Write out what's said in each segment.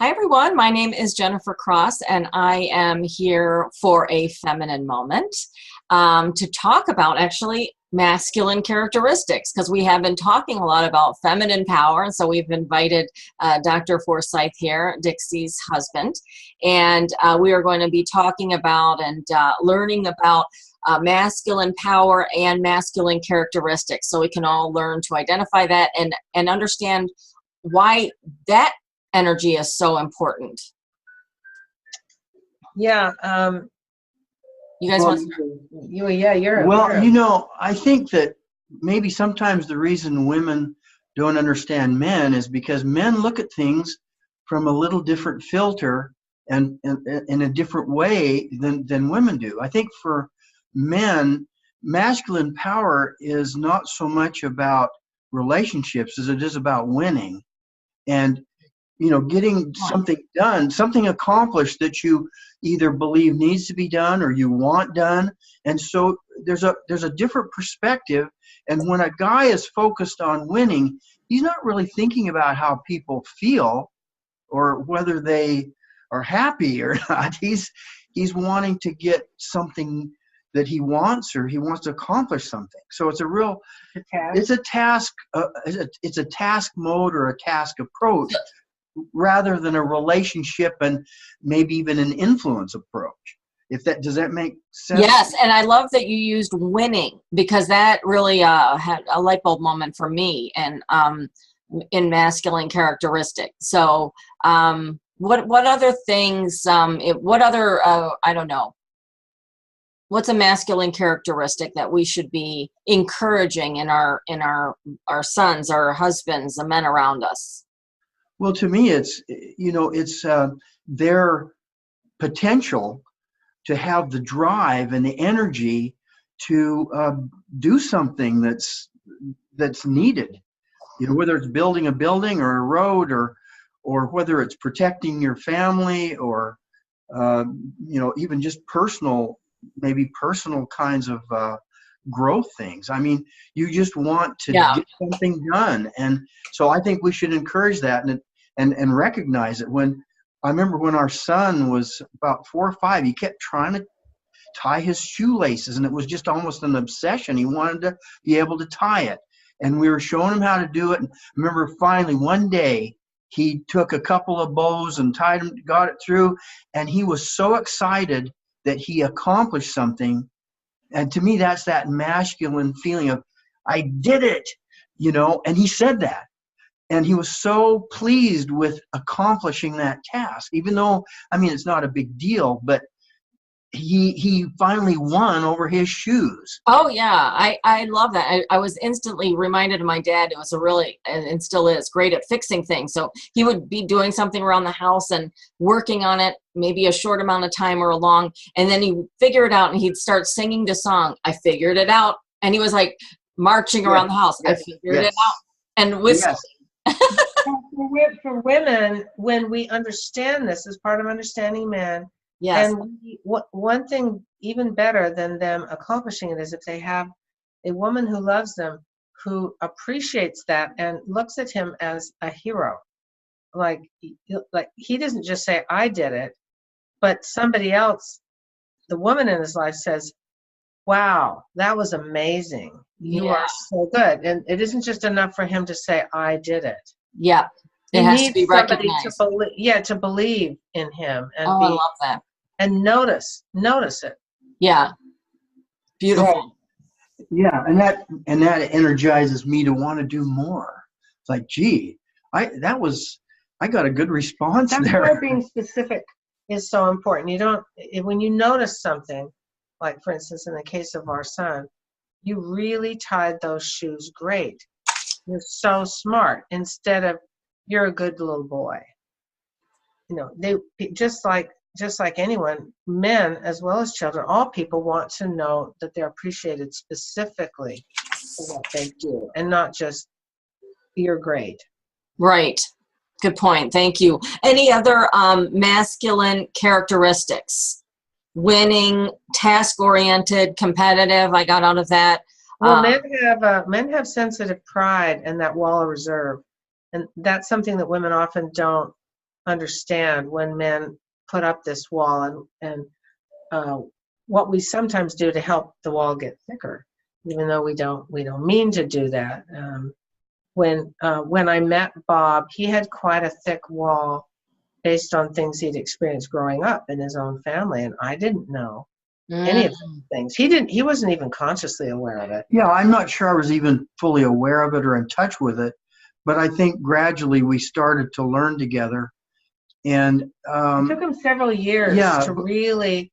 Hi, everyone. My name is Jennifer Cross, and I am here for a feminine moment to talk about actually masculine characteristics, because we have been talking a lot about feminine power. And so we've invited Dr. Forsyth here, Dixie's husband, and we are going to be talking about and learning about masculine power and masculine characteristics, so we can all learn to identify that and understand why that energy is so important. Yeah. You guys want to? You're. Well, I think that maybe sometimes the reason women don't understand men is because men look at things from a little different filter and in a different way than women do. I think for men, masculine power is not so much about relationships as it is about winning. And getting something done, something accomplished that you either believe needs to be done or you want done. And so there's a different perspective. And when a guy is focused on winning, he's not really thinking about how people feel or whether they are happy or not. He's wanting to get something that he wants, or he wants to accomplish something. So it's a task mode or a task approach, rather than a relationship and maybe even an influence approach. Does that make sense? Yes, and I love that you used winning, because that really had a light bulb moment for me, and in masculine characteristic. So what other things? What other I don't know. What's a masculine characteristic that we should be encouraging in our sons, our husbands, the men around us? Well, to me, it's their potential to have the drive and the energy to do something that's needed. Whether it's building a building or a road, or whether it's protecting your family, or even just personal kinds of growth things. I mean, you just want to get something done, and so I think we should encourage that and recognize it. I remember when our son was about 4 or 5, he kept trying to tie his shoelaces, and it was just almost an obsession. He wanted to be able to tie it, and we were showing him how to do it. And I remember finally one day he took a couple of bows and tied them, got it through, and he was so excited that he accomplished something. And to me, that's that masculine feeling of, I did it, and he said that. And he was so pleased with accomplishing that task, even though, it's not a big deal, but he finally won over his shoes. Oh, yeah. I love that. I was instantly reminded of my dad. It was a really, and still is, great at fixing things. So he would be doing something around the house and working on it, maybe a short amount of time or a long, and then he'd figure it out and he'd start singing the song, I figured it out. And he was like marching around the house. I figured it out. And whistling. For women, when we understand this as part of understanding men, yes. And one thing even better than them accomplishing it is if they have a woman who loves them, who appreciates that and looks at him as a hero. Like he doesn't just say, I did it, but somebody else, the woman in his life, says, wow, that was amazing. You are so good. And it isn't just enough for him to say, I did it. Yeah. It has to be recognized. To believe in him. And I love that. And notice it. Yeah. Beautiful. Yeah. And that energizes me to want to do more. It's like, gee, I got a good response there. That's why being specific is so important. When you notice something, like for instance, in the case of our son, you really tied those shoes great. You're so smart, instead of, you're a good little boy. They just like anyone, men as well as children, all people want to know that they're appreciated specifically for what they do, and not just, you're great. Right. Good point. Thank you. Any other masculine characteristics? Winning, task-oriented, competitive. I got out of that. Well, men have sensitive pride and that wall of reserve, and that's something that women often don't understand when men put up this wall and what we sometimes do to help the wall get thicker, even though we don't mean to do that. When I met Bob, he had quite a thick wall based on things he'd experienced growing up in his own family, and I didn't know any of those things. He wasn't even consciously aware of it. Yeah, I'm not sure I was even fully aware of it or in touch with it, but I think gradually we started to learn together. And It took him several years to really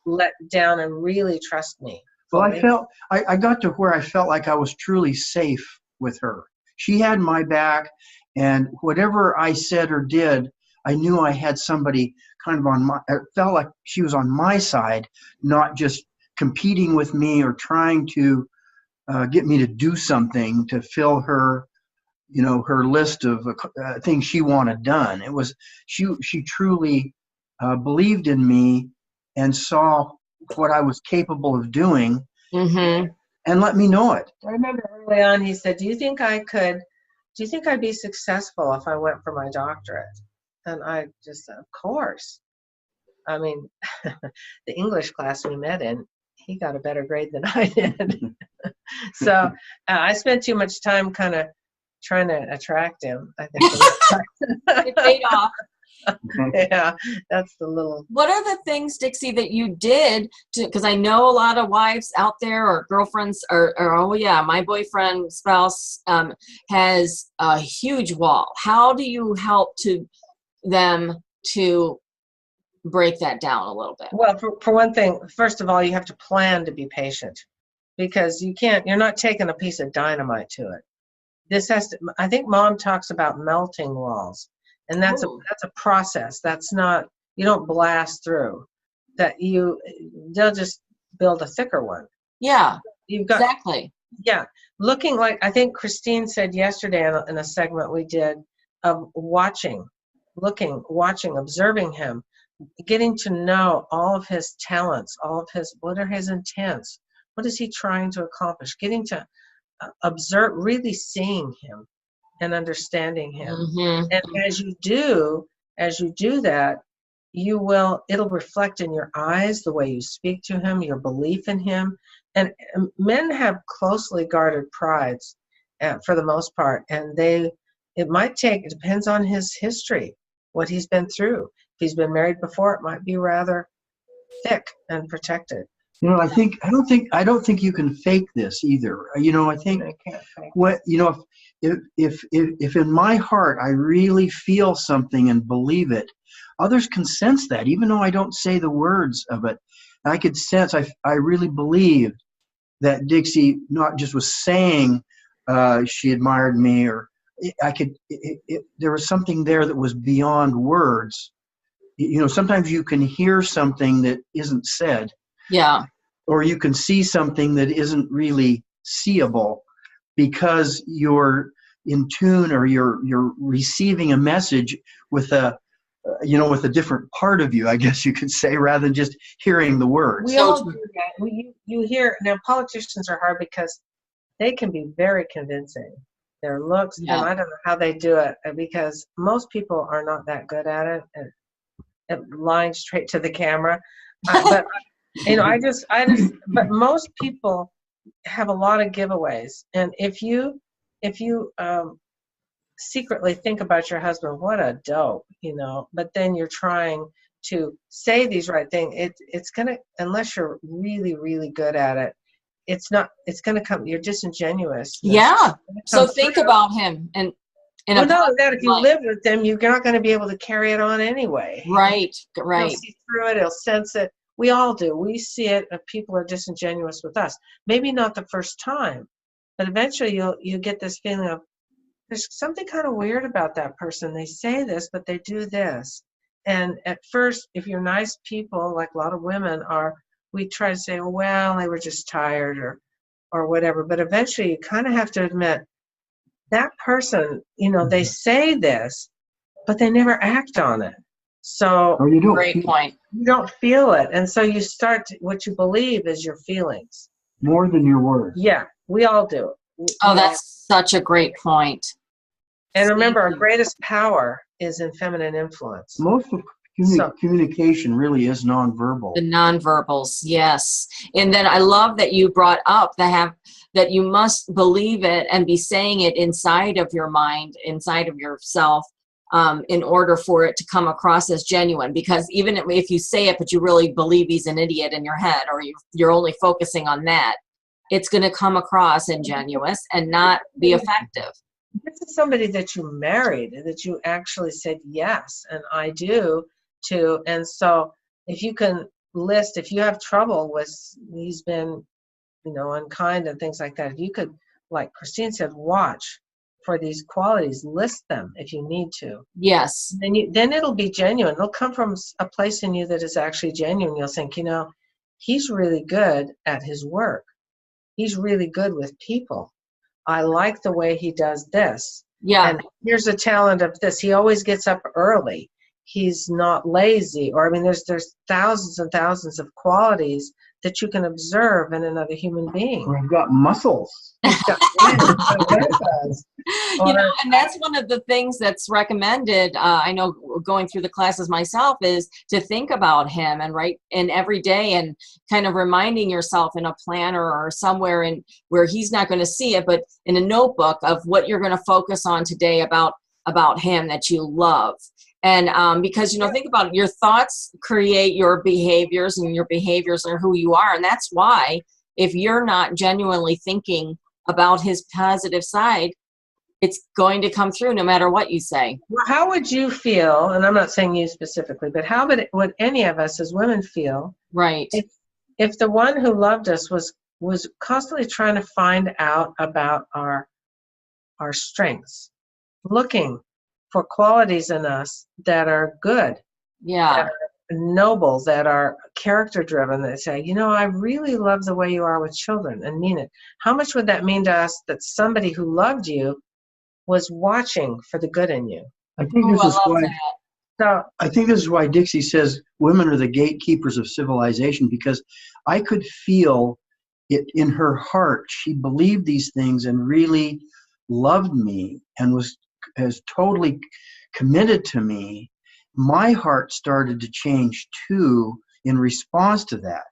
let down and really trust me. Well, I got to where I felt like I was truly safe with her. She had my back, and whatever I said or did, I knew I had somebody kind of it felt like she was on my side, not just competing with me or trying to get me to do something to fill her, her list of things she wanted done. It was, she truly believed in me and saw what I was capable of doing, and let me know it. I remember early on he said, do you think I'd be successful if I went for my doctorate? And I just said, of course. I mean, the English class we met in, he got a better grade than I did. So I spent too much time kind of trying to attract him, I think. It paid off. Yeah, that's the little. What are the things, Dixie, that you did to, because I know a lot of wives out there or girlfriends or oh yeah, my boyfriend, spouse has a huge wall. How do you help them to break that down a little bit? Well, for one thing, first of all, you have to plan to be patient, because you're not taking a piece of dynamite to it. This has to, I think Mom talks about melting walls. And that's a process. That's not, you don't blast through. They'll just build a thicker one. Yeah, you've got, exactly. Yeah, looking like, I think Christine said yesterday in a segment we did of watching, observing him, getting to know all of his talents, what are his intents, what is he trying to accomplish, getting to observe, really seeing him and understanding him. And as you do that, it'll reflect in your eyes, the way you speak to him, your belief in him. And men have closely guarded prides for the most part, and it depends on his history, what he's been through. If he's been married before, it might be rather thick and protected. I don't think you can fake this either. I think if in my heart I really feel something and believe it, others can sense that, even though I don't say the words of it. I could sense, I really believed that Dixie not just was saying she admired me, or there was something there that was beyond words. Sometimes you can hear something that isn't said. Yeah. Or you can see something that isn't really seeable, because you're in tune, or you're receiving a message with a different part of you, I guess you could say, rather than just hearing the words. We all do that. You hear, now politicians are hard because they can be very convincing. Their looks, and I don't know how they do it, because most people are not that good at it, at lying straight to the camera. But but most people have a lot of giveaways. And if you secretly think about your husband, what a dope, but then you're trying to say these right things, it's gonna, unless you're really, really good at it, it's gonna come, you're disingenuous. Yeah. So think about him and not that if you live with them, you're not going to be able to carry it on anyway. Right. He'll see through it, he'll sense it. We all do. We see it if people are disingenuous with us. Maybe not the first time, but eventually you get this feeling of, there's something kind of weird about that person. They say this, but they do this. And at first, if you're nice people, like a lot of women are, we try to say, well, they were just tired or whatever. But eventually you kind of have to admit, that person, they say this, but they never act on it. So, great point. You don't feel it. And so you what you believe is your feelings. More than your words. Yeah, we all do. That's such a great point. And remember, our Thank you. greatest power is in feminine influence. Most of communication really is nonverbal. The nonverbals, yes. And then I love that you brought up that you must believe it and be saying it inside of your mind, inside of yourself, in order for it to come across as genuine. Because even if you say it, but you really believe he's an idiot in your head, or you're only focusing on that, it's going to come across ingenuous and not be effective. This is somebody that you married, that you actually said yes, and I do too. And so if you can list, if you have trouble with, he's been, unkind and things like that, if you could, like Christine said, watch for these qualities, list them if you need to. Yes. Then it'll be genuine. It'll come from a place in you that is actually genuine. You'll think, he's really good at his work. He's really good with people. I like the way he does this. Yeah. And here's a talent of this. He always gets up early. He's not lazy. Or, there's thousands and thousands of qualities that you can observe in another human being. Or I've got muscles. And that's one of the things that's recommended. I know going through the classes myself is to think about him and write in every day and kind of reminding yourself in a planner or somewhere in where he's not going to see it, but in a notebook of what you're going to focus on today about him that you love. And because, think about it, your thoughts create your behaviors, and your behaviors are who you are. And that's why if you're not genuinely thinking about his positive side, it's going to come through no matter what you say. Well, how would you feel, and I'm not saying you specifically, but how would any of us as women feel, right, if the one who loved us was constantly trying to find out about our strengths, looking for qualities in us that are good, that are noble, that are character driven, that say, I really love the way you are with children and mean it. How much would that mean to us that somebody who loved you was watching for the good in you? I think this is why Dixie says women are the gatekeepers of civilization, because I could feel it in her heart. She believed these things and really loved me and has totally committed to me. My heart started to change too in response to that,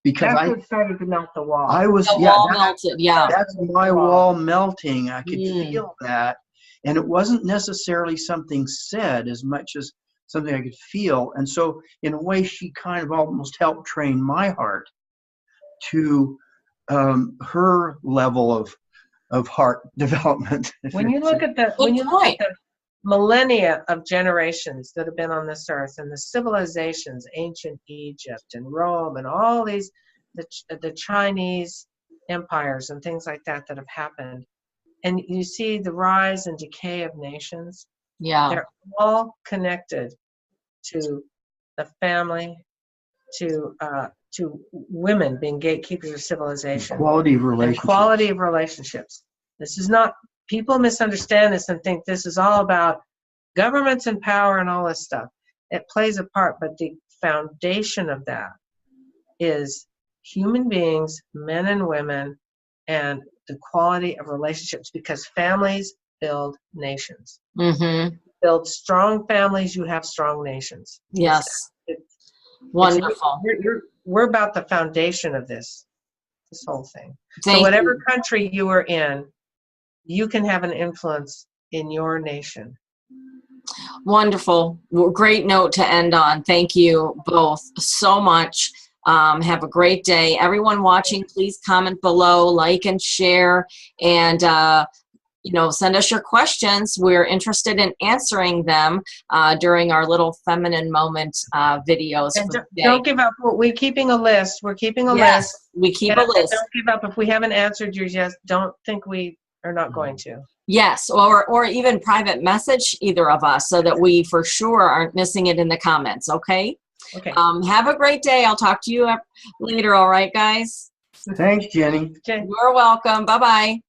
because that's what started to melt the wall. Wall melted. Yeah, that's my wall melting. I could feel that, and it wasn't necessarily something said as much as something I could feel. And so, in a way, she kind of almost helped train my heart to her level of heart development. When you look at the millennia of generations that have been on this earth, and the civilizations, ancient Egypt and Rome and all these, the Chinese empires and things like that have happened, and you see the rise and decay of nations, they're all connected to the family, to women being gatekeepers of civilization. Quality of relationships. This is not, people misunderstand this and think this is all about governments and power and all this stuff. It plays a part, but the foundation of that is human beings, men and women, and the quality of relationships, because families build nations. Mm-hmm. Build strong families, you have strong nations. Yes. Wonderful. We're about the foundation of this whole thing. Thank so whatever you. country you are in, you can have an influence in your nation. Wonderful. Great note to end on. Thank you both so much. Have a great day. Everyone watching, please comment below, like and share, and send us your questions. We're interested in answering them during our little feminine moment videos. And don't give up. We're keeping a list. We're keeping a list. We keep a list. Don't give up. If we haven't answered yours yet, don't think we are not going to. Yes, or even private message either of us so that we for sure aren't missing it in the comments, okay? Okay. Have a great day. I'll talk to you later, all right, guys? Thanks, Jenny. Okay. You're welcome. Bye-bye.